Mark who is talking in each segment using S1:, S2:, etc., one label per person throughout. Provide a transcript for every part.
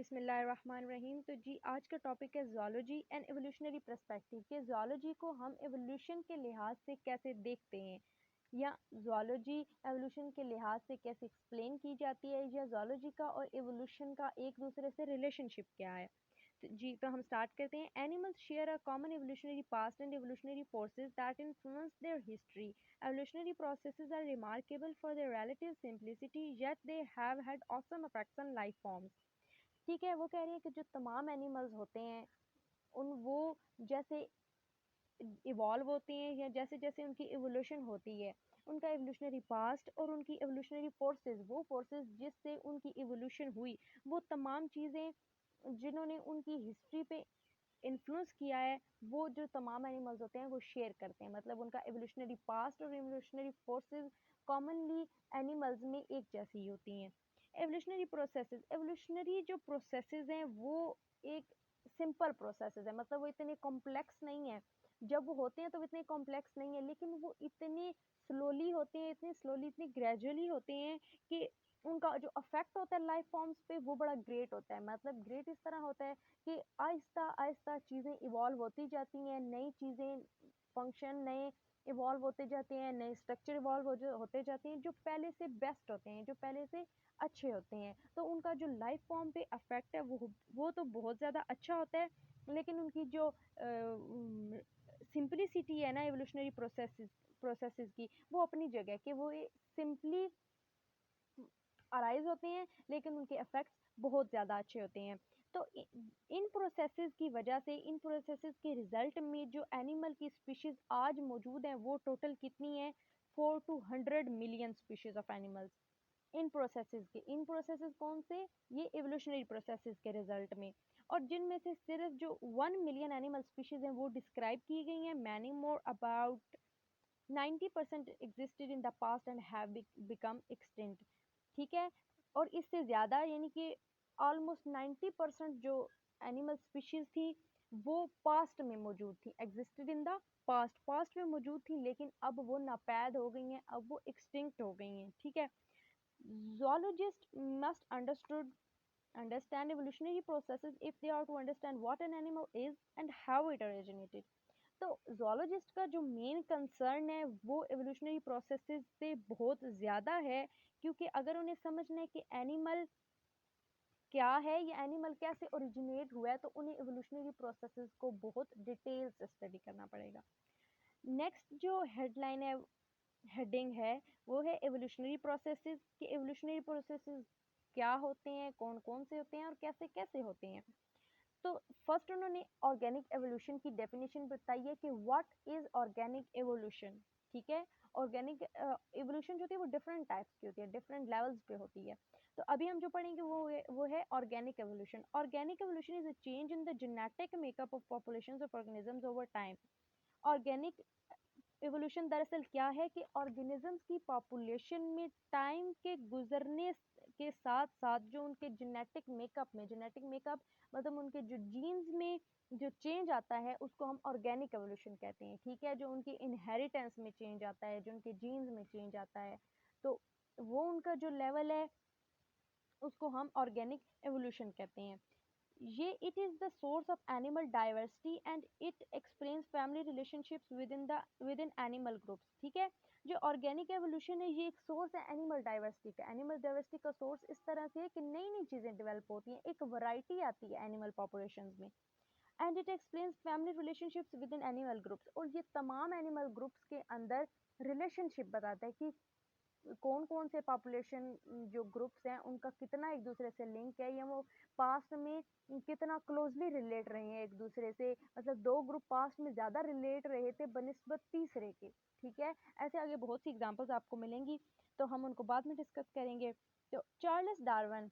S1: बिस्मिल्लाहिर्रहमानिर्रहीम। तो जी आज का टॉपिक है ज़ूलॉजी एंड एवोल्यूशनरी पर्सपेक्टिव कि ज़ूलॉजी को हम एवोल्यूशन के लिहाज से कैसे देखते हैं या ज़ूलॉजी एवोल्यूशन के लिहाज से कैसे एक्सप्लेन की जाती है या ज़ूलॉजी का और एवोल्यूशन का एक दूसरे से रिलेशनशिप क्या है। तो हम स्टार्ट करते हैं। Animals share a common evolutionary past and evolutionary forces that influence their history. Evolutionary processes are remarkable for their relative simplicity yet they have had awesome effects on life forms. ठीक है, वो कह रही है कि जो तमाम एनिमल्स होते हैं उन वो जैसे इवॉल्व होते हैं या जैसे जैसे उनकी एवोल्यूशन होती है, उनका एवोल्यूशनरी पास्ट और उनकी एवोल्यूशनरी फोर्सेस, वो फोर्सेस जिससे उनकी एवोल्यूशन हुई, वो तमाम चीज़ें जिन्होंने उनकी हिस्ट्री पे इन्फ्लुएंस किया है, वो जो तमाम एनिमल्स होते हैं वो शेयर करते हैं। मतलब उनका एवोल्यूशनरी पास्ट और एवोल्यूशनरी फोर्सेस कॉमनली एनिमल्स में एक जैसी ही होती हैं। एवोल्यूशनरी जो प्रोसेसेस हैं वो एक सिंपल प्रोसेसेस है, मतलब वो इतने कॉम्प्लेक्स नहीं है। जब वो होते हैं तो इतने कॉम्प्लेक्स नहीं है, लेकिन वो इतने स्लोली होते हैं, इतने स्लोली, इतने ग्रेजुअली होते हैं कि उनका जो अफेक्ट होता है लाइफ फॉर्म्स पे वो बड़ा ग्रेट होता है। मतलब ग्रेट इस तरह होता है कि आहिस्ता आहिस्ता चीज़ें इवॉल्व होती जाती हैं, नई चीज़ें, फंक्शन नए इवॉल्व होते जाते हैं, नए स्ट्रक्चर इवॉल्व होते जाते हैं जो पहले से बेस्ट होते हैं, जो पहले से अच्छे होते हैं। तो उनका जो लाइफ फॉर्म पे अफेक्ट है वो तो बहुत ज़्यादा अच्छा होता है, लेकिन उनकी जो सिंपलिसिटी है ना एवोल्यूशनरी प्रोसेसेस की, वो अपनी जगह कि वो सिंपली अराइज होते हैं, लेकिन उनके इफेक्ट्स बहुत ज़्यादा अच्छे होते हैं। तो इन प्रोसेसेस की वजह से, इन प्रोसेसेस के रिजल्ट में जो एनिमल की स्पीशीज़ आज मौजूद हैं वो टोटल कितनी है, 4 to 100 million species of animals. In processes कौन से, ये एवोल्यूशनरी प्रोसेसेस के रिजल्ट में। और जिनमें से सिर्फ जो 1 मिलियन एनिमल स्पीशीज़ हैं वो डिस्क्राइब की गई हैं। Many more about 90% existed in the past and have become extinct। ठीक है, और इससे ज़्यादा यानी कि ऑलमोस्ट 90% जो एनिमल स्पीशीज थी वो पास्ट में मौजूद थी, एग्जिस्टेड इन द पास्ट में मौजूद थी, लेकिन अब वो नापैद हो गई हैं, अब वो एक्सटिंक्ट हो गई हैं। ठीक है, zoologists must understand evolutionary processes if they are to understand what an animal is and how it originated। तो zoologist का जो मेन कंसर्न है वो एवोल्यूशनरी प्रोसेसेस से बहुत ज़्यादा है, क्योंकि अगर उन्हें समझना है कि एनिमल क्या है या एनिमल कैसे ओरिजिनेट हुआ है, तो उन्हें एवोल्यूशनरी प्रोसेसेस को बहुत डिटेल से स्टडी करना पड़ेगा। नेक्स्ट जो हेडलाइन है, हेडिंग है, वो है एवोल्यूशनरी प्रोसेसेस कि एवोल्यूशनरी प्रोसेसेस क्या होते हैं, कौन कौन से होते हैं और कैसे कैसे होते हैं। तो फर्स्ट उन्होंने ऑर्गेनिक एवोल्यूशन की डेफिनेशन बताई है कि व्हाट इज ऑर्गेनिक एवोल्यूशन। ठीक है, ऑर्गेनिक एवोल्यूशन जो होती है वो डिफरेंट टाइप्स की होती है, डिफरेंट लेवल्स पे होती है। तो अभी हम जो पढ़ेंगे वो है organic evolution. Organic evolution is a change in the genetic makeup of populations of organisms over time. Organic evolution दरअसल क्या है कि ऑर्गेनिजम्स की पॉपुलेशन में टाइम के गुजरने के साथ साथ जो उनके जेनेटिक मेकअप मतलब उनके जो जीन्स में जो चेंज आता है उसको हम ऑर्गेनिक एवोल्यूशन कहते हैं। ठीक है, जो उनकी इनहेरिटेंस में चेंज आता है, जो उनके जीन्स में चेंज आता है, तो वो उनका जो लेवल है उसको हम ऑर्गेनिक एवोल्यूशन कहते हैं। ये it is the source of animal diversity and it explains family relationships with in animal groups. ठीक है, जो ऑर्गेनिक एवोल्यूशन है ये एक सोर्स है एनिमल डाइवर्सिटी का। एनिमल डाइवर्सिटी का सोर्स इस तरह से है कि नई नई चीज़ें डेवलप होती हैं, एक वैरायटी आती है एनिमल पॉपुलेशंस में। And it explains family relationships with in animal groups, और ये तमाम एनिमल ग्रुप्स के अंदर रिलेशनशिप बताता है कि कौन कौन से पॉपुलेशन जो ग्रुप्स हैं उनका कितना एक दूसरे से लिंक है, या वो पास्ट में कितना क्लोजली रिलेट रहे हैं एक दूसरे से। मतलब दो ग्रुप पास्ट में ज़्यादा रिलेट रहे थे बनिस्बत तीसरे के। ठीक है, ऐसे आगे बहुत सी एग्जांपल्स आपको मिलेंगी, तो हम उनको बाद में डिस्कस करेंगे। तो Charles Darwin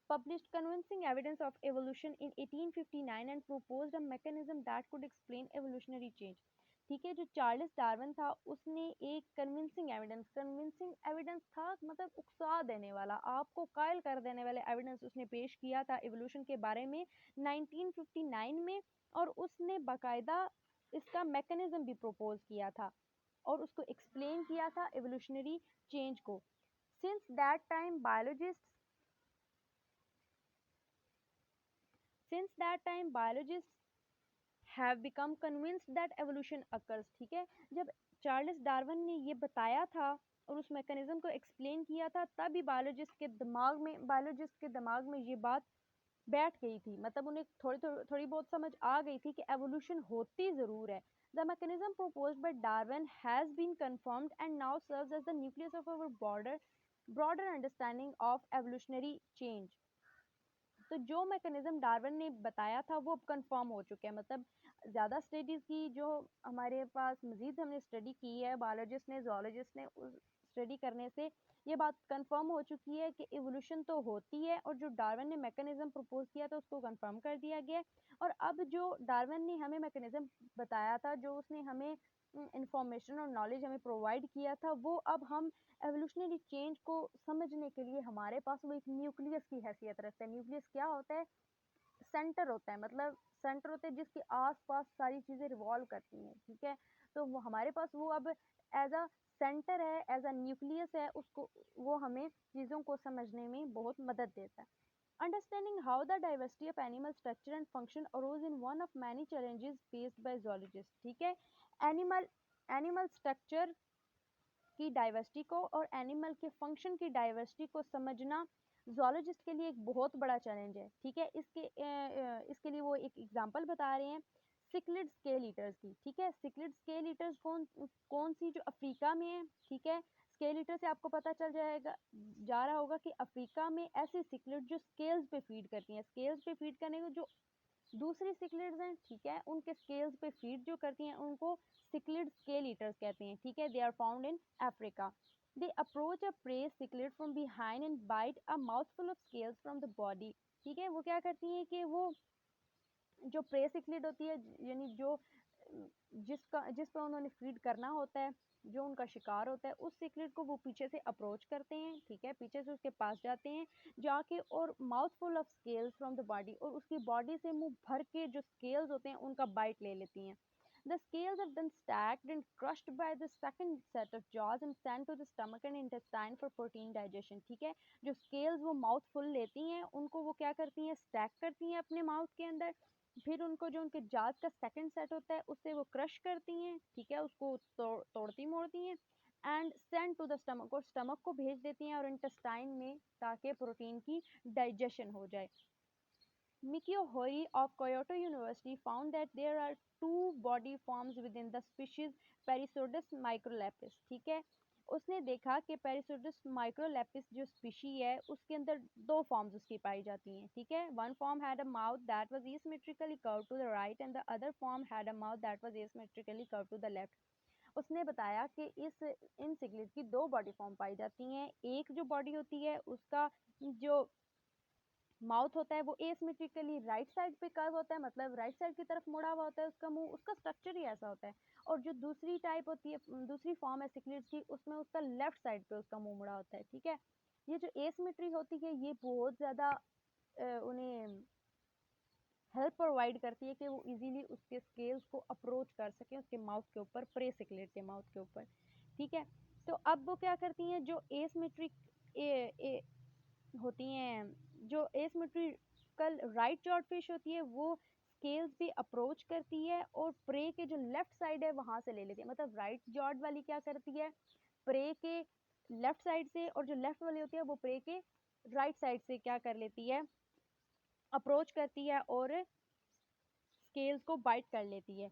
S1: published convincing evidence of evolution in 1859 and proposed a mechanism that could explain evolutionary change। ठीक है, जो चार्ल्स डार्विन था उसने एक कन्विंसिंग एविडेंस था, मतलब उकसा देने वाला, आपको कायल कर देने वाले एविडेंस उसने पेश किया था एवोल्यूशन के बारे में 1959 में, और उसने बाकायदा इसका मैकेनिज्म भी प्रपोज किया था और उसको एक्सप्लेन किया था एवोल्यूशनरी चेंज को। Since that time biologist since that time biologist have become convinced that evolution occurs. ठीक है, जब चार्ल्स डार्विन ने ये बताया था और उस मैकेनिज्म को एक्सप्लेन किया था, तभी बायोलॉजिस्ट के दिमाग में ये बात बैठ गई थी, मतलब उन्हें थोड़ी बहुत समझ आ गई थी कि एवोल्यूशन होती ज़रूर है। The mechanism proposed by Darwin has been confirmed and now serves as the nucleus of our broader understanding of evolutionary change। तो जो मैकेनिज्म डार्विन ने बताया था वो अब कंफर्म हो चुके हैं, मतलब ज़्यादा स्टडीज़ की जो हमारे पास मज़ीद हमने स्टडी की है, बायोलॉजिस्ट ने जोलॉजिस्ट ने उस स्टडी करने से ये बात कंफर्म हो चुकी है कि इवोल्यूशन तो होती है, और जो डार्विन ने मैकेनिज्म प्रपोज किया था उसको कंफर्म कर दिया गया। और अब जो डार्विन ने हमें मैकेनिज्म बताया था, जो उसने हमें इंफॉर्मेशन और नॉलेज हमें प्रोवाइड किया था, वो अब हम एवोल्यूशनरी चेंज को समझने के लिए हमारे पास वो एक न्यूक्लियस की हैसियत रखता है। न्यूक्लियस क्या होता है? सेंटर होता है, मतलब सेंटर होते हैं जिसके आसपास सारी चीज़ें रिवॉल्व करती हैं। ठीक है, तो वो हमारे पास वो अब एज अ सेंटर है, एज अ न्यूक्लियस है, उसको वो हमें चीज़ों को समझने में बहुत मदद देता है। Understanding how the diversity of animal structure and function arose in one of many challenges faced by zoologists। ठीक है, एनिमल स्ट्रक्चर की डाइवर्सिटी को और एनिमल के फंक्शन की डाइवर्सिटी को समझना जोलॉजिस्ट के लिए एक बहुत बड़ा चैलेंज है। ठीक है, इसके लिए वो एक एग्जांपल बता रहे हैं सिक्लिड स्केल ईटर्स की। ठीक है, सिक्लिड स्केल ईटर्स कौन सी, जो अफ्रीका में है। ठीक है, स्केल ईटर से आपको पता चल जा रहा होगा कि अफ्रीका में ऐसी सिक्लिड जो स्केल्स पे फीड करती हैं। स्केल्स पे फीड करने को जो दूसरी सिक्लिड्स हैं, ठीक है, उनके स्केल्स पे फीड जो करती हैं उनको सिक्लिड स्केल ईटर्स कहते हैं। ठीक है, they are found in Africa. They approach a prey cichlid from behind and bite a mouthful of scales from the body. ठीक है, वो क्या करती हैं कि वो जो प्रे सिक्लिड होती है, यानी जो जिस पर उन्होंने फीड करना होता है, जो उनका शिकार होता है, उस सिक्लिड को वो पीछे से अप्रोच करते हैं। ठीक है, पीछे से उसके पास जाते हैं जाके, और mouth full of scales from the body, और उसकी बॉडी से मुंह भर के जो स्केल्स होते हैं उनका बाइट ले लेती हैं। The scales are then stacked and crushed by the second set of jaws and sent to the stomach and intestine for protein digestion। ठीक है, जो scales वो माउथ फुल लेती हैं, उनको वो क्या करती हैं, स्टैक करती हैं अपने माउथ के अंदर, फिर उनको जो उनके जाज का सेकंड सेट होता है उससे वो क्रश करती हैं। ठीक है, उसको तोड़ती मोड़ती हैं and send to the stomach, और स्टमक को भेज देती हैं और इंटेस्टाइन में, ताकि प्रोटीन की डाइजेशन हो जाए। Mikio Hori of Kyoto University found that there are two body forms within the species Perisodus microlepis। ठीक है, उसने देखा कि Perisodus microlepis जो स्पीशी है उसके अंदर दो फॉर्म्स उसकी पाई जाती हैं। ठीक है, one form had a mouth that was asymmetrically curved to the right and the other form had a mouth that was asymmetrically curved to the left। उसने बताया कि इन सिग्लिड की दो बॉडी फॉर्म पाई जाती हैं। एक जो बॉडी होती है उसका जो माउथ होता है वो एसिमेट्रिकली राइट साइड पे कर्व होता है, मतलब राइट साइड की तरफ मुड़ा हुआ होता है उसका मुंह, उसका स्ट्रक्चर ही ऐसा होता है। और जो दूसरी टाइप होती है, दूसरी फॉर्म है सिक्लिड्स की, उसमें उसका लेफ्ट साइड पे उसका मुंह मुड़ा होता है। ठीक है, ये जो एसिमेट्री होती है ये बहुत ज़्यादा उन्हें हेल्प प्रोवाइड करती है कि वो इजीली उसके स्केल्स को अप्रोच कर सकें उसके माउथ के ऊपर, प्रे सिक्लेट के माउथ के ऊपर। ठीक है, तो अब वो क्या करती हैं, जो एसिमेट्रिक होती हैं, जो एसिमेट्रिकल राइट जॉड फिश होती है, वो स्केल्स भी अप्रोच करती है और प्रे के जो लेफ्ट साइड है वहां से ले लेती है। मतलब राइट जॉड वाली क्या करती है, प्रे के लेफ्ट साइड से, और जो लेफ्ट वाली होती है वो प्रे के राइट साइड से क्या कर लेती है, अप्रोच करती है और स्केल्स को बाइट कर लेती है।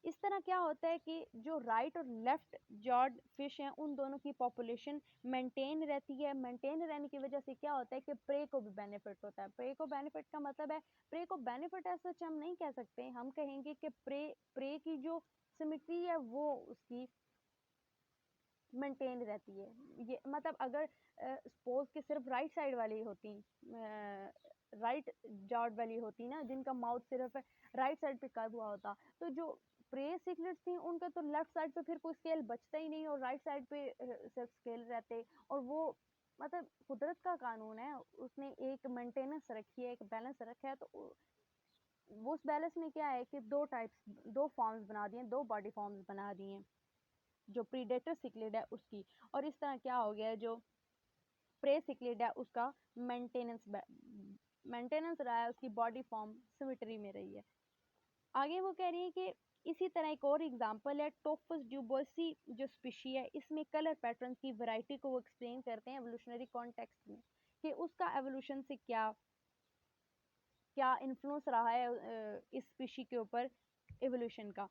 S1: इस तरह क्या होता है कि जो राइट और लेफ्ट जॉड फिश हैं उन दोनों की पॉपुलेशन मेंटेन रहती है। मेंटेन रहने की वजह से क्या होता है कि प्रे को भी बेनिफिट होता है। प्रे को बेनिफिट का मतलब है, प्रे को बेनिफिट ऐसा हम नहीं कह सकते, हम कहेंगे कि प्रे की जो सिमिट्री है वो उसकी मेंटेन रहती है। ये मतलब अगर सपोज कि सिर्फ राइट साइड वाली होती, राइट जॉड वाली होती ना, जिनका माउथ सिर्फ राइट साइड पे कर्व हुआ होता, तो जो प्रे सिक्लेट्स थी उनका तो लेफ्ट साइड पे फिर कोई स्केल बचता ही नहीं और राइट साइड पे सिर्फ स्केल रहते। और वो मतलब कुदरत का कानून है, उसने एक मेंटेनेंस रखी है, एक बैलेंस रखा है, तो वो उस बैलेंस में क्या है कि दो फॉर्म्स बना दिए, दो बॉडी फॉर्म्स बना दिए जो प्रीडेटर सिक्लिड है उसकी। और इस तरह क्या हो गया, जो प्रे सिक्लिड है उसका मेंटेनेंस रहा है, उसकी बॉडी फॉर्म सिमेट्री में रही है। आगे वो कह रही है कि इसी तरह एक और एग्जांपल है टोफस ड्यूबोसी जो स्पीशी है, इसमें कलर पैटर्न की वैरायटी को वो एक्सप्लेन करते हैं एवोल्यूशनरी कॉन्टेक्स्ट में कि उसका एवोल्यूशन से क्या क्या इन्फ्लुएंस रहा है इस स्पीशी के ऊपर एवोल्यूशन का।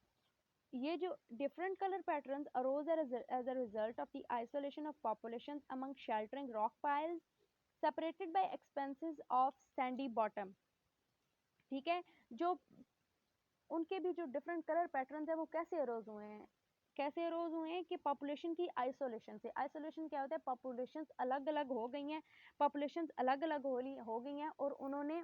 S1: ये जो different color patterns arose as a result of the isolation of populations among sheltering rock piles separated by expanses of sandy bottom। ठीक है, जो उनके भी जो डिफरेंट कलर पैटर्न्स है वो कैसे अरोज हुए हैं, कैसे अरोज हुए हैं कि पॉपुलेशन की आइसोलेशन से। आइसोलेशन क्या होता है, पॉपुलेशंस अलग अलग हो गई हैं, पॉपुलेशंस अलग अलग हो गई हैं और उन्होंने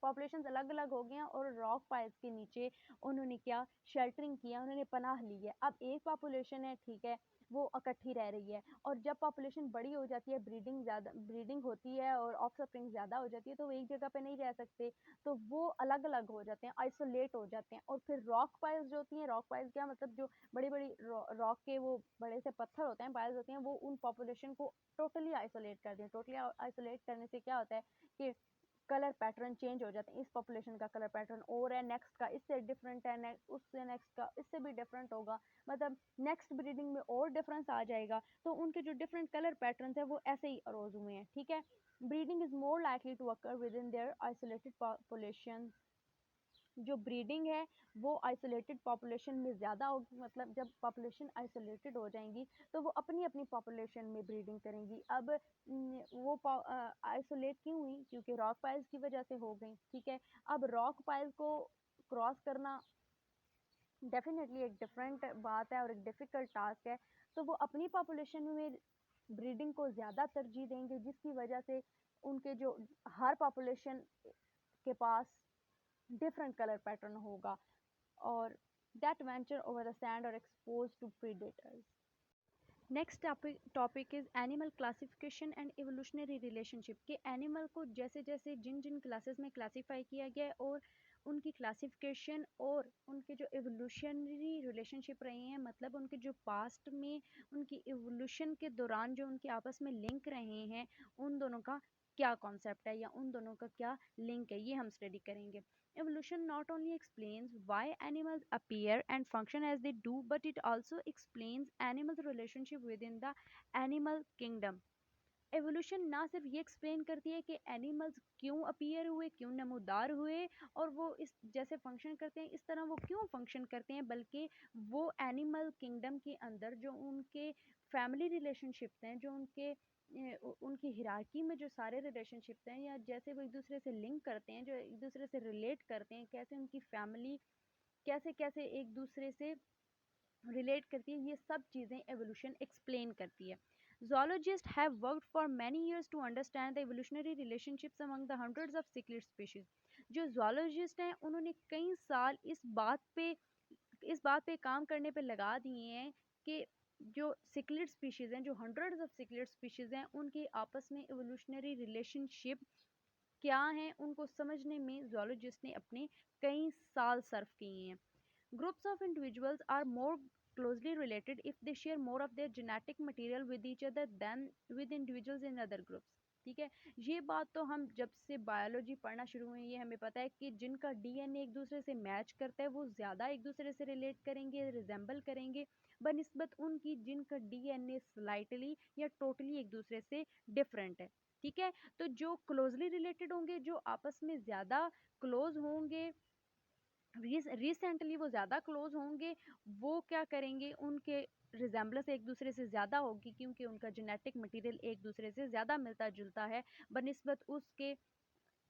S1: पॉपुलेशंस अलग अलग हो गई हैं और रॉक पाइल्स के नीचे उन्होंने क्या शेल्टरिंग किया, उन्होंने पनाह ली है। अब एक पॉपुलेशन है, ठीक है, वो इकट्ठी रह रही है और जब पॉपुलेशन बड़ी हो जाती है, ब्रीडिंग होती है और ऑफस्प्रिंग ज़्यादा हो जाती है तो वो एक जगह पे नहीं रह सकते, तो वो अलग अलग हो जाते हैं, आइसोलेट हो जाते हैं। और फिर रॉक पाइल्स जो होती हैं, रॉक पाइल्स क्या मतलब जो बड़ी बड़ी रॉक के वो बड़े से पत्थर होते हैं, पाइल्स होती हैं, वो उन पॉपुलेशन को टोटली आइसोलेट कर दें। टोटली आइसोलेट करने से क्या होता है कि कलर पैटर्न चेंज हो जाते हैं। इस पॉपुलेशन का कलर पैटर्न और है, नेक्स्ट का इससे डिफरेंट है, उससे नेक्स्ट का इससे भी डिफरेंट होगा, मतलब नेक्स्ट ब्रीडिंग में और डिफरेंस आ जाएगा। तो उनके जो डिफरेंट कलर पैटर्न्स है वो ऐसे ही अरोज हुए हैं। ठीक है, breeding is more likely to occur within their isolated population. जो ब्रीडिंग है वो आइसोलेटेड पॉपुलेशन में ज़्यादा होगी, मतलब जब पॉपुलेशन आइसोलेटेड हो जाएंगी तो वो अपनी अपनी पॉपुलेशन में ब्रीडिंग करेंगी। अब वो आइसोलेट क्यों हुई, क्योंकि रॉक पाइल्स की वजह से हो गई। ठीक है, अब रॉक पाइल को क्रॉस करना डेफिनेटली एक डिफरेंट बात है और एक डिफ़िकल्ट टास्क है, तो वो अपनी पॉपुलेशन में ब्रीडिंग को ज़्यादा तरजीह देंगे, जिसकी वजह से उनके जो हर पॉपुलेशन के पास डिफरेंट कलर पैटर्न होगा और that venture over the sand or exposed to predators. Next topic is animal classification and evolutionary relationship के एनिमल को जैसे जैसे जिन जिन क्लासेस में क्लासीफाई किया गया है और उनकी क्लासिफिकेशन और उनके जो एवोल्यूशनरी रिलेशनशिप रहे हैं, मतलब उनके जो पास्ट में उनकी एवोल्यूशन के दौरान जो उनके आपस में लिंक रहे हैं, उन दोनों का क्या कॉन्सेप्ट है या उन दोनों का क्या लिंक है, ये हम स्टडी करेंगे। Evolution not only explains why animals appear and function as they do, but it also explains animals' relationship within the animal kingdom. Evolution ना सिर्फ ये एक्सप्लेन करती है कि एनिमल्स क्यों अपीयर हुए, क्यों नमूदार हुए और वो इस जैसे फंक्शन करते हैं, इस तरह वो क्यों फंक्शन करते हैं, बल्कि वो एनिमल किंगडम के अंदर जो उनके फैमिली रिलेशनशिप्स हैं, जो उनकी हिरार्की में जो सारे रिलेशनशिप्स हैं या जैसे वो एक दूसरे से लिंक करते हैं, जो एक दूसरे से रिलेट करते हैं, कैसे उनकी फैमिली कैसे कैसे एक दूसरे से रिलेट करती है, ये सब चीज़ें एवोल्यूशन एक्सप्लेन करती है। Zoologists have worked for many years to understand the evolutionary relationships among the hundreds of cichlid species. जो zoologist हैं उन्होंने कई साल इस बात पे काम करने पे लगा दिए हैं कि जो सिक्लिड स्पीशीज़ हैं, जो हंड्रेड्स ऑफ सिक्लिड स्पीशीज़ हैं, उनके आपस में एवोल्यूशनरी रिलेशनशिप क्या हैं, उनको समझने में जोलॉजिस्ट ने अपने कई साल सर्व किए हैं। Groups of individuals are more closely related if they share more of their genetic material with each other than with individuals in other groups. ठीक है, ये बात तो हम जब से बायोलॉजी पढ़ना शुरू हुई है हमें पता है कि जिनका डीएनए एक दूसरे से मैच करता है वो ज़्यादा एक दूसरे से रिलेट करेंगे, रिजेंबल करेंगे, बनिस्बत उनकी जिनका डीएनए स्लाइटली या टोटली एक दूसरे से डिफरेंट है। ठीक है, तो जो क्लोजली रिलेटेड होंगे, जो आपस में ज़्यादा क्लोज होंगे, रिसेंटली वो ज़्यादा क्लोज होंगे, वो क्या करेंगे, उनके रिजेंबलेंस एक दूसरे से ज़्यादा होगी क्योंकि उनका जेनेटिक मटेरियल एक दूसरे से ज़्यादा मिलता जुलता है बनिस्बत उसके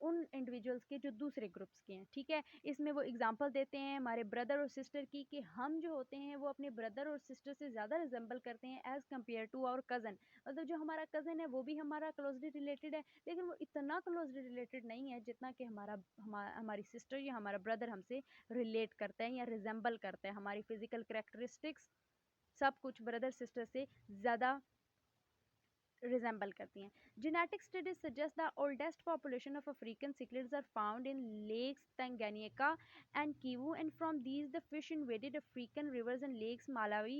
S1: उन इंडिविजुअल्स के जो दूसरे ग्रुप्स के हैं। ठीक है, इसमें वो एग्जांपल देते हैं हमारे ब्रदर और सिस्टर की कि हम जो होते हैं वो अपने ब्रदर और सिस्टर से ज़्यादा रिजेंबल करते हैं as compare to our cousin. मतलब जो हमारा कज़न है वो भी हमारा क्लोजली रिलेटेड है, लेकिन वो इतना क्लोजली रिलेटेड नहीं है जितना कि हमारी सिस्टर या हमारा ब्रदर हमसे रिलेट करता है या रिजेंबल करता है। हमारी फिजिकल करेक्टरिस्टिक्स सब कुछ ब्रदर सिस्टर से ज़्यादा resemble करती हैं। Genetic studies suggest the oldest population of African cichlids are found in lakes Tanganyika and Kivu, and from these the fish invaded African rivers and lakes Malawi,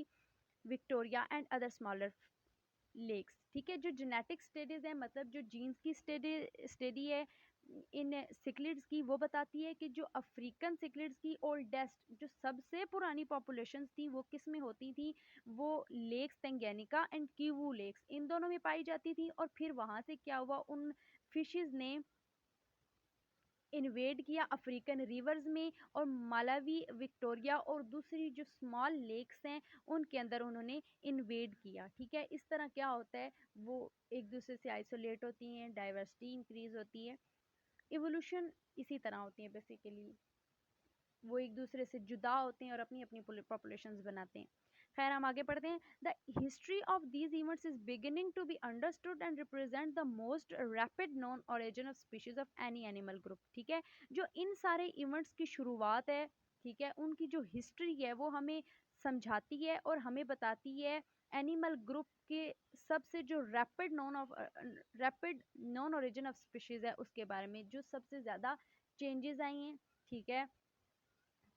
S1: Victoria, and other smaller lakes, ठीक है। जो genetic studies है, मतलब जो jeans की study है इन cichlids की, वो बताती है कि जो अफ्रीकन सिक्लिड्स की ओल्डेस्ट, जो सबसे पुरानी पॉपुलेशंस थी, वो किस में होती थी, वो लेक्स तेंगेनिका एंड कीवू लेक्स, इन दोनों में पाई जाती थी। और फिर वहां से क्या हुआ, उन फिशेस ने इन्वेड किया अफ्रीकन रिवर्स में, और मालावी, विक्टोरिया और दूसरी जो स्मॉल लेक्स हैं उनके अंदर उन्होंने इन्वेड किया, ठीक है। इस तरह क्या होता है, वो एक दूसरे से आइसोलेट होती हैं, डाइवर्सिटी इंक्रीज होती है। इवोल्यूशन इसी तरह होती है बेसिकली, वो एक दूसरे से जुदा होते हैं और अपनी अपनी पॉपुलेशंस बनाते हैं। खैर, हम आगे पढ़ते हैं। The history of these events is beginning to be understood and represent the most rapid known origin of species of any animal group, ठीक है। जो इन सारे इवेंट्स की शुरुआत है, ठीक है, उनकी जो हिस्ट्री है वो हमें समझाती है और हमें बताती है एनिमल ग्रुप के सबसे जो rapid known origin of species है उसके बारे में, जो सबसे ज़्यादा चेंजेस आई हैं, ठीक है,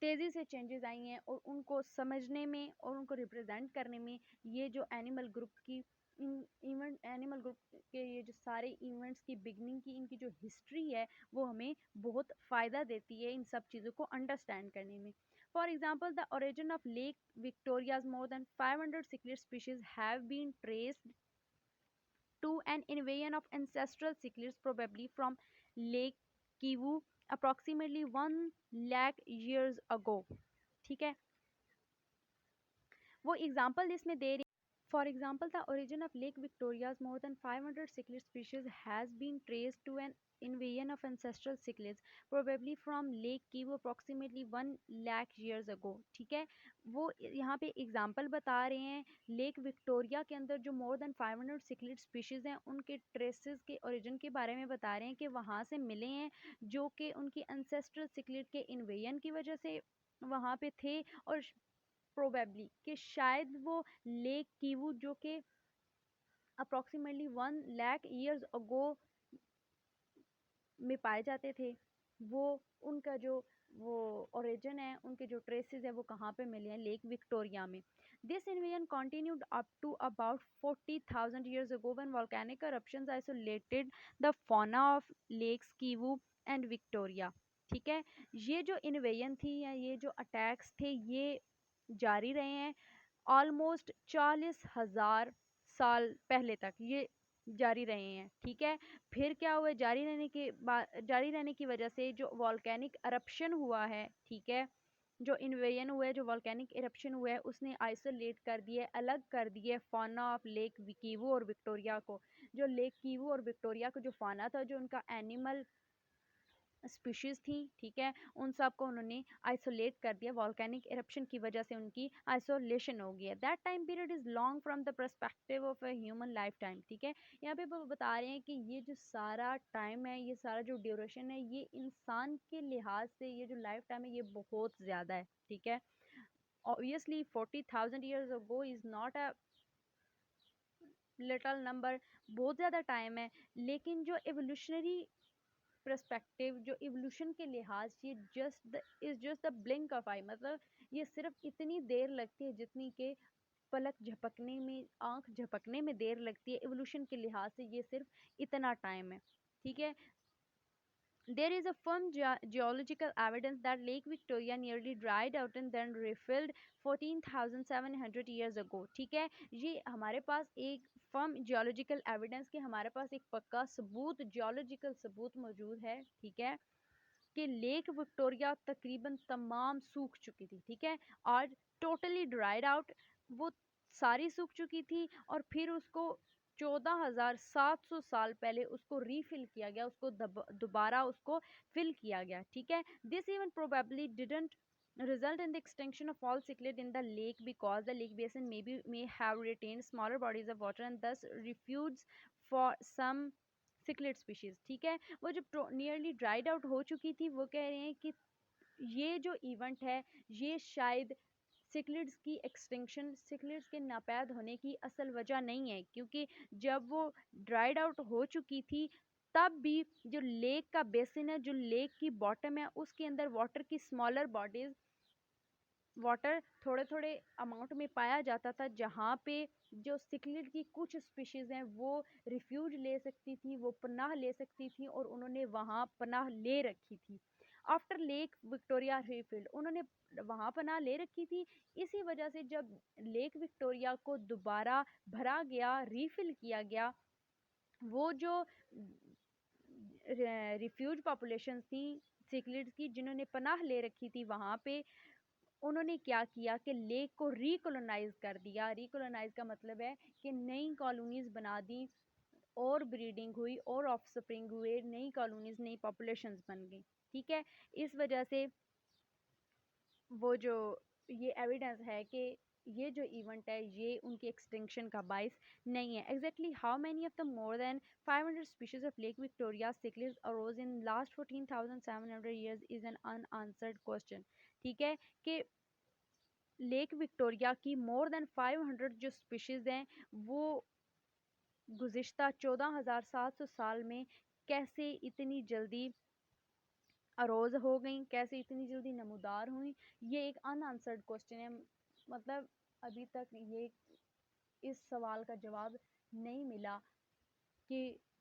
S1: तेज़ी से चेंजेस आई हैं, और उनको समझने में और उनको रिप्रेजेंट करने में ये जो एनिमल ग्रुप की इवेंट, एनिमल ग्रुप के ये जो सारे इवेंट्स की बिगनिंग की इनकी जो हिस्ट्री है वो हमें बहुत फ़ायदा देती है इन सब चीज़ों को अंडरस्टैंड करने में। For example, the origin of lake Victoria's more than 500 cichlid species have been traced to an invasion of ancestral cichlids probably from Lake Kivu approximately 1 lakh years ago, ठीक है। वो एग्जाम्पल इसमें दे रही, for example, the origin of Lake Victoria's more than 500 cichlid species has been traced to an invasion of ancestral cichlids, probably from Lake Kivu approximately 1 lakh years ago, ठीक है। वो यहाँ पे एग्जाम्पल बता रहे हैं लेक विक्टोरिया के अंदर जो मोर देन 500 सिक्लिड स्पीशीज़ हैं उनके ट्रेसेस के ओरिजिन के बारे में बता रहे हैं कि वहाँ से मिले हैं, जो कि उनकी एंसेस्ट्रल सिक्लिड के इन्वेजन की वजह से वहाँ पे थे, और प्रोबेबली कि शायद वो लेक कीवू जो कि अप्रोक्सीमेटली 1 लाख ईयर्स अगो में पाए जाते थे, वो उनका जो वो ओरिजिन है, उनके जो ट्रेसेस है वो कहाँ पे मिले हैं, लेक विक्टोरिया में। This invasion continued up to about 40,000 years ago when volcanic eruptions isolated the fauna of lakes Kivu and Victoria, ठीक है। ये जो इन्वेजन थी या ये जो अटैक्स थे ये जारी रहे हैं ऑलमोस्ट 40,000 साल पहले तक ये जारी रहे हैं, ठीक है। फिर क्या हुआ, जारी रहने की वजह से जो वॉल्केनिक eruption हुआ है, ठीक है, जो इन्वेजन हुआ है, जो वॉल्केनिक eruption हुआ है, उसने आइसोलेट कर दिए, अलग कर दिए फाना ऑफ लेक कीवू और विक्टोरिया को। जो लेक कीवू और विक्टोरिया का जो फाना था, जो उनका एनिमल स्पीशीज थी, ठीक है, उन सब को उन्होंने आइसोलेट कर दिया, वॉल्केनिक इरप्शन की वजह से उनकी आइसोलेशन हो गई है। That time period is long from the perspective of a human life time, ठीक है। यहाँ पे वो बता रहे हैं कि ये जो सारा टाइम है, ये सारा जो ड्यूरेशन है, ये इंसान के लिहाज से ये जो लाइफ टाइम है ये बहुत ज़्यादा है, ठीक है। Obviously 40,000 years ago is not a little number, बहुत ज़्यादा टाइम है, लेकिन जो एवोल्यूशनरी पर्सपेक्टिव, जो इवोल्यूशन के लिहाज से जस्ट द ब्लिंक ऑफ आई, मतलब ये सिर्फ इतनी देर लगती है जितनी के पलक झपकने में, आंख झपकने में देर लगती है, इवोल्यूशन के लिहाज से ये सिर्फ इतना टाइम है, ठीक है। There is a firm geological evidence that Lake Victoria nearly dried out and then refilled 14,700 years ago, ठीक है। ये हमारे पास एक फर्म जियोलॉजिकल एविडेंस के, हमारे पास एक पक्का सबूत, जियोलॉजिकल सबूत मौजूद है, ठीक है, कि लेक विक्टोरिया तकरीबन तमाम सूख चुकी थी, ठीक है, और टोटली ड्राइड आउट, वो सारी सूख चुकी थी, और फिर उसको 14,700 साल पहले उसको रीफिल किया गया, उसको दोबारा उसको फिल किया गया, ठीक है। This even probably didn't result in the extinction of all cichlid in the lake because the lake basin may have retained smaller bodies of water and thus refuges for some cichlid species, ठीक है। वो जब nearly dried out हो चुकी थी, वो कह रहे हैं कि ये जो इवेंट है ये शायद सिक्लिड्स की एक्सटिंक्शन, सिक्लिड्स के नापैद होने की असल वजह नहीं है, क्योंकि जब वो ड्राइड आउट हो चुकी थी तब भी जो लेक का बेसिन है, जो लेक की बॉटम है, उसके अंदर वाटर की स्मॉलर बॉडीज वाटर थोड़े थोड़े अमाउंट में पाया जाता था, जहाँ पे जो सिक्लिड की कुछ स्पीशीज़ हैं वो रिफ्यूज ले सकती थी, वो पनाह ले सकती थी, और उन्होंने वहाँ पनाह ले रखी थी। आफ्टर लेक विक्टोरिया रीफिल्ड, उन्होंने वहाँ पनाह ले रखी थी। इसी वजह से जब लेक विक्टोरिया को दोबारा भरा गया, रीफिल किया गया, वो जो रिफ्यूज पॉपुलेशन थी सिक्लिड्स की, जिन्होंने पनाह ले रखी थी वहाँ पे, उन्होंने क्या किया कि लेक को रिकोलोनाइज कर दिया। रिकोलोनाइज का मतलब है कि नई कॉलोनीज बना दी, और ब्रीडिंग हुई, और ऑफस्प्रिंग हुए, नई कॉलोनीज, नई पॉपुलेशंस बन गई। ठीक है, इस वजह से वो जो ये एविडेंस है कि ये जो इवेंट है ये उनकी एक्सटिंक्शन का बाइस नहीं है। Exactly how many of the more than 500 species of lake Victoria cichlids arose in last 14,700 years is an unanswered question. ठीक है, कि लेक विक्टोरिया की मोर देन 500 जो स्पीशीज हैं वो गुज़िश्ता 14,700 साल में कैसे इतनी जल्दी अरोज हो गई, कैसे इतनी जल्दी नमूदार हुई, ये एक अनआंसर्ड क्वेश्चन है। मतलब अभी तक ये इस सवाल का जवाब नहीं मिला कि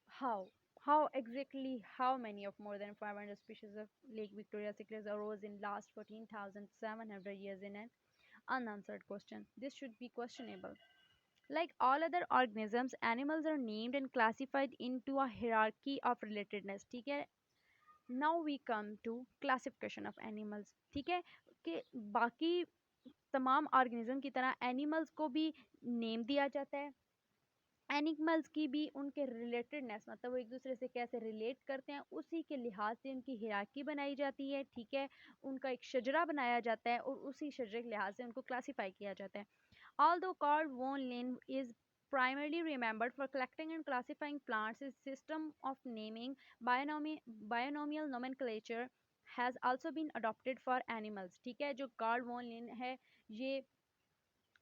S1: how how exactly how many of more than 500 species of Lake Victoria cichlids arose in last 14,700 years in an unanswered question. This should be questionable. Like all other organisms, animals are named and classified into a hierarchy of relatedness. ठीक है, now we come to classification of animals. ठीक है, कि बाकी तमाम organism की तरह animals को भी नेम दिया जाता है। एनिमल्स की भी उनके रिलेटेडनेस, मतलब वो एक दूसरे से कैसे रिलेट करते हैं, उसी के लिहाज से उनकी हिराकी बनाई जाती है। ठीक है, उनका एक शजरा बनाया जाता है, और उसी शजरे के लिहाज से उनको क्लासीफाई किया जाता है। Although Carl von Linné is primarily remembered for collecting and classifying plants, his system of naming binomial nomenclature has also been adopted for animals. ठीक है, जो कार्ल वॉन लिन है, ये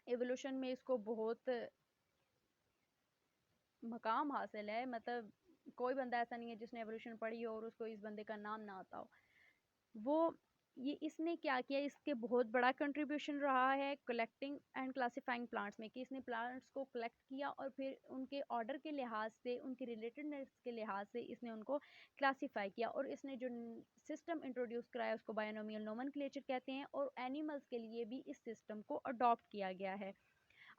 S1: एवोल्यूशन में इसको बहुत मकाम हासिल है। मतलब कोई बंदा ऐसा नहीं है जिसने एवोल्यूशन पढ़ी हो और उसको इस बंदे का नाम ना आता हो। वो ये इसने क्या किया, इसके बहुत बड़ा कंट्रीब्यूशन रहा है कलेक्टिंग एंड क्लासिफाइंग प्लांट्स में, कि इसने प्लांट्स को कलेक्ट किया और फिर उनके ऑर्डर के लिहाज से, उनकी रिलेटेडनेस के लिहाज से इसने उनको क्लासिफाई किया, और इसने जो सिस्टम इंट्रोड्यूस कराया उसको बायोनोमियल नोमेनक्लेचर कहते हैं, और एनिमल्स के लिए भी इस सिस्टम को अडॉप्ट किया गया है।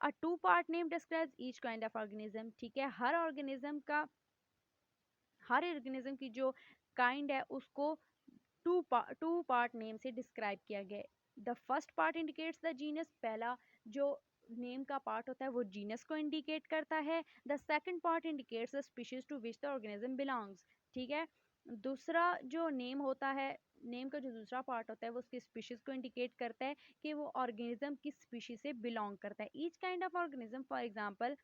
S1: A two part name describes each kind of organism. ठीक है, हर ऑर्गेनिज्म की जो काइंड है उसको टू पार्ट नेम से डिस्क्राइब किया गया है। The first part indicates the genus, पहला जो नेम का पार्ट होता है वो जीनस को इंडिकेट करता है। The second part indicates the species to which the organism belongs. ठीक है, दूसरा जो नेम होता है, नेम का जो दूसरा पार्ट होता है वो उसकी स्पीशीज को इंडिकेट करता है कि वो ऑर्गेनिज्म किस स्पीशीज से बिलोंग करता है। Each kind of organism, for example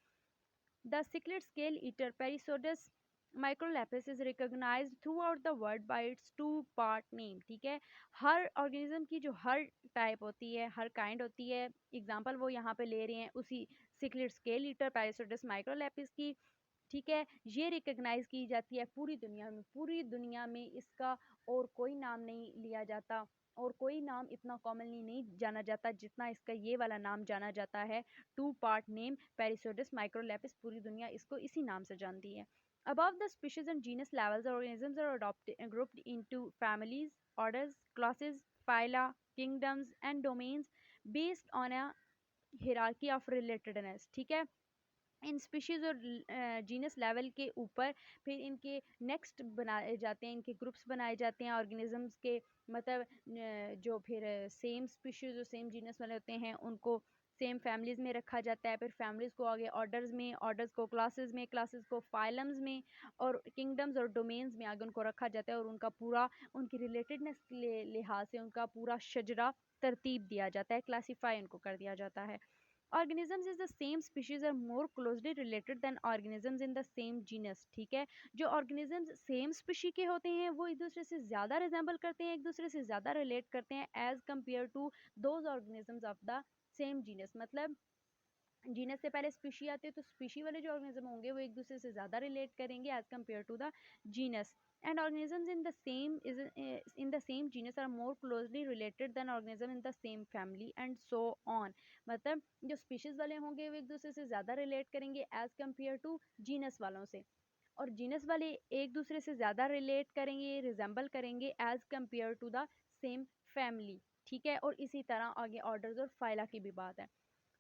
S1: the cichlid scale eater Perisodus microlepis is recognized throughout the world by its two part name. ठीक है, हर ऑर्गेनिज्म की जो हर टाइप होती है, हर काइंड होती है, एग्जांपल वो यहाँ पे ले रहे हैं उसी सिक्लिड स्केल ईटर पैरिसोडस माइक्रोलेपिस की। ठीक है, ये रिकग्नाइज की जाती है पूरी दुनिया में। पूरी दुनिया में इसका और कोई नाम नहीं लिया जाता, और कोई नाम इतना कॉमनली नहीं जाना जाता जितना इसका ये वाला नाम जाना जाता है, टू पार्ट नेम पेरिसोडस माइक्रोलेपिस। पूरी दुनिया इसको इसी नाम से जानती है। Above the species and genus levels, organisms are grouped into families, orders, classes, phyla, kingdoms, and domains based on a hierarchy of relatedness. ठीक है, इन स्पीशीज़ और जीनस लेवल के ऊपर फिर इनके नेक्स्ट बनाए जाते हैं, इनके ग्रुप्स बनाए जाते हैं ऑर्गेनिजम्स के। मतलब जो फिर सेम स्पीशीज़ और सेम जीनस वाले होते हैं उनको सेम फैमिलीज़ में रखा जाता है, फिर फैमिलीज़ को आगे ऑर्डर्स में, ऑर्डर्स को क्लासेस में, क्लासेस को फाइलम्स में, और किंगडम्स और डोमेन्स में आगे उनको रखा जाता है, और उनका पूरा उनकी रिलेटेडनेस के लिहाज से उनका पूरा शजरा तरतीब दिया जाता है, क्लासीफाई उनको कर दिया जाता है। Organisms is the same species are more closely related than organisms in the same genus. ठीक है, जो organisms सेम स्पीशी के होते हैं वो एक दूसरे से ज़्यादा रिजेंबल करते हैं, एक दूसरे से ज़्यादा रिलेट करते हैं as compare to those organisms of the same genus. मतलब जीनस से पहले स्पीशी आती है, तो स्पीशी वाले जो ऑर्गेनिज्म होंगे वो एक दूसरे से ज़्यादा रिलेट करेंगे as compare to the genus. and organisms in the same genus are more closely related than organisms in the same family and so on. मतलब जो स्पीशीज वाले होंगे वो एक दूसरे से ज़्यादा रिलेट करेंगे एज कम्पेयर टू जीनस वालों से, और जीनस वाले एक दूसरे से ज़्यादा रिलेट करेंगे, रिजेंबल करेंगे as compare to the same family, ठीक है। और इसी तरह आगे ऑर्डर्स और फाइला की भी बात है।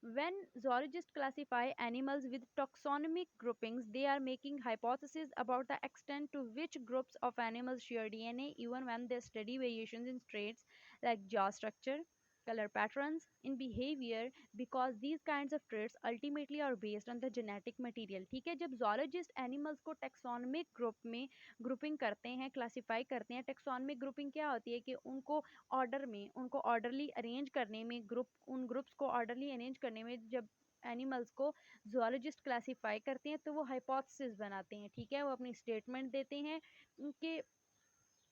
S1: When zoologists classify animals with taxonomic groupings, they are making hypotheses about the extent to which groups of animals share DNA, even when they study variations in traits like jaw structure, color patterns, in behavior, because these kinds of traits ultimately are based on the genetic material। ठीक है, जब zoologist animals को taxonomic group में grouping करते हैं, classify करते हैं, taxonomic grouping क्या होती है कि उनको ऑर्डर में, उनको ऑर्डरली अरेंज करने में, उन ग्रुप्स को ऑर्डरली अरेंज करने में जब एनिमल्स को जोलॉजिस्ट क्लासीफाई करते हैं तो वो हाइपोथेसिस बनाते हैं, ठीक है। वो अपनी स्टेटमेंट देते हैं कि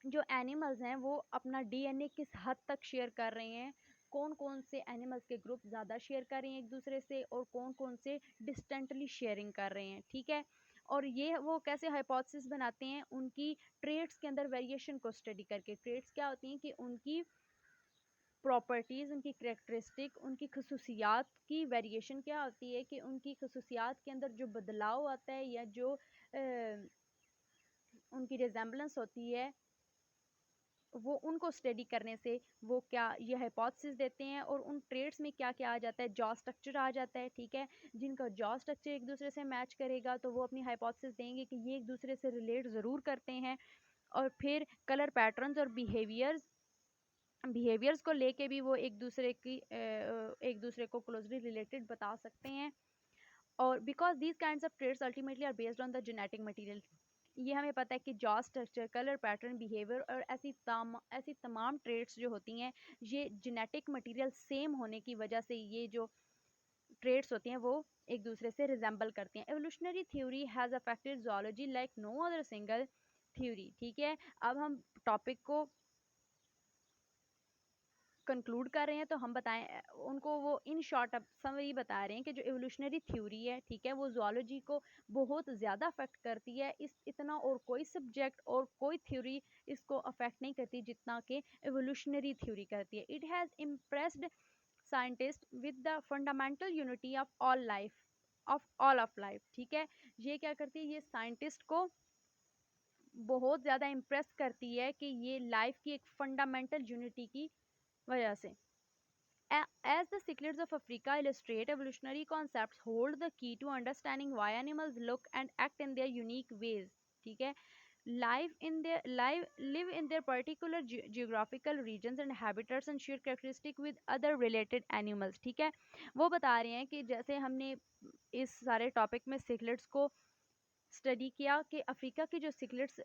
S1: जो एनिमल्स हैं वो अपना डीएनए किस हद तक शेयर कर रहे हैं, कौन कौन से एनिमल्स के ग्रुप ज़्यादा शेयर कर रहे हैं एक दूसरे से, और कौन कौन से डिस्टेंटली शेयरिंग कर रहे हैं, ठीक है। और ये वो कैसे हाइपोथेसिस बनाते हैं, उनकी ट्रेड्स के अंदर वेरिएशन को स्टडी करके। ट्रेड्स क्या होती हैं कि उनकी प्रॉपर्टीज़, उनकी करेक्टरिस्टिक, उनकी खसूसियात की वेरिएशन क्या होती है कि उनकी खसूसियात के अंदर जो बदलाव आता है या जो उनकी रिजेंबलेंस होती है, वो उनको स्टडी करने से वो क्या ये हाइपोथेसिस देते हैं। और उन ट्रेड्स में क्या क्या आ जाता है, जॉ स्ट्रक्चर आ जाता है, ठीक है। जिनका जॉ स्ट्रक्चर एक दूसरे से मैच करेगा तो वो अपनी हाइपोथेसिस देंगे कि ये एक दूसरे से रिलेट ज़रूर करते हैं। और फिर कलर पैटर्न्स और बिहेवियर्स को लेके भी वो एक दूसरे को क्लोजली रिलेटेड बता सकते हैं। और because these kinds of traits ultimately are based on the genetic material, ये हमें पता है कि jaw structure, colour pattern, behaviour और ऐसी तमाम ट्रेड्स जो होती हैं ये जेनेटिक मटेरियल सेम होने की वजह से ये जो ट्रेड्स होती हैं वो एक दूसरे से रिजेंबल करती हैं। Evolutionary theory has affected zoology like no other single theory, ठीक है। अब हम टॉपिक को कंक्लूड कर रहे हैं तो हम बताएं उनको, वो इन शॉर्ट अब समरी बता रहे हैं कि जो एवोल्यूशनरी थ्योरी है, ठीक है, वो जोलॉजी को बहुत ज़्यादा अफेक्ट करती है। इस इतना और कोई सब्जेक्ट और कोई थ्योरी इसको अफेक्ट नहीं करती जितना कि एवोल्यूशनरी थ्योरी करती है। It has impressed scientist with the fundamental unity of all of life, ठीक है। ये क्या करती है, ये साइंटिस्ट को बहुत ज़्यादा इम्प्रेस करती है कि ये लाइफ की एक फंडामेंटल यूनिटी की वजह से। As the cichlids of Africa illustrate, evolutionary concepts hold the key to understanding why animals look and act in their unique ways, ठीक है। Live in their particular geographical regions and habitats and share characteristic with other related animals, ठीक है। वो बता रहे हैं कि जैसे हमने इस सारे टॉपिक में सिक्लेट्स को स्टडी किया कि अफ्रीका की जो सिक्लेट्स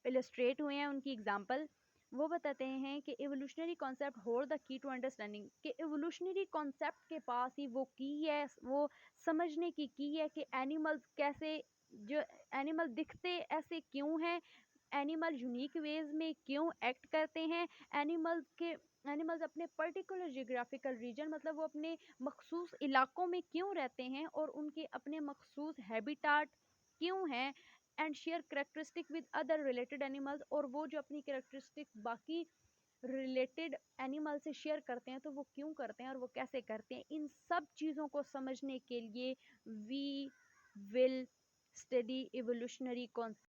S1: इलस्ट्रेट हुए हैं उनकी एग्जांपल, वो बताते हैं कि evolutionary concept hold the key to understanding, कि एवोल्यूशनरी कॉन्सेप्ट के पास ही वो की है, वो समझने की है कि एनिमल्स कैसे, जो एनिमल दिखते ऐसे क्यों हैं, एनिमल यूनिक वेज में क्यों एक्ट करते हैं, एनिमल्स अपने पर्टिकुलर जियोग्राफिकल रीजन, मतलब वो अपने मखसूस इलाकों में क्यों रहते हैं और उनके अपने मखसूस हैबिटाट क्यों हैं, and share characteristic with other related animals, और वो जो अपनी करेक्टरिस्टिक बाकी रिलेटेड एनिमल से शेयर करते हैं तो वो क्यों करते हैं और वो कैसे करते हैं। इन सब चीज़ों को समझने के लिए we will study evolutionary concept.